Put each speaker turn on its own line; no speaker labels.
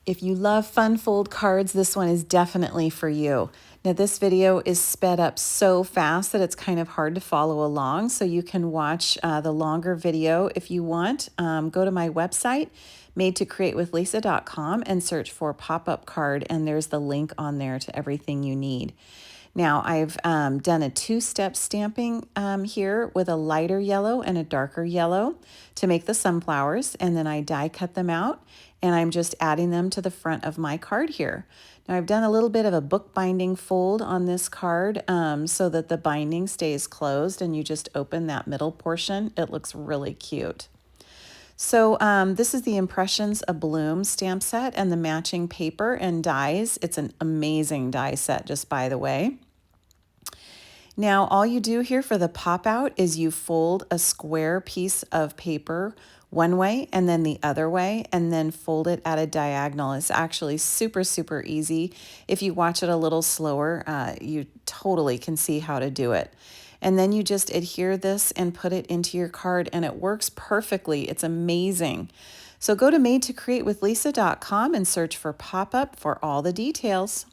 If you love fun fold cards, this one is definitely for you. Now this video is sped up so fast that it's kind of hard to follow along, so you can watch the longer video if you want. Go to my website, madetocreatewithlisa.com, and search for pop-up card, and there's the link on there to everything you need. Now I've done a two-step stamping here with a lighter yellow and a darker yellow to make the sunflowers, and then I die cut them out, and I'm just adding them to the front of my card here. Now I've done a little bit of a bookbinding fold on this card so that the binding stays closed and you just open that middle portion. It looks really cute. So this is the Impressions Abloom stamp set and the matching paper and dies. It's an amazing die set, just by the way. Now all you do here for the pop out is you fold a square piece of paper one way and then the other way, and then fold it at a diagonal. It's actually super, super easy. If you watch it a little slower, you totally can see how to do it. And then you just adhere this and put it into your card, and it works perfectly. It's amazing. So go to madetocreatewithlisa.com and search for pop-up for all the details.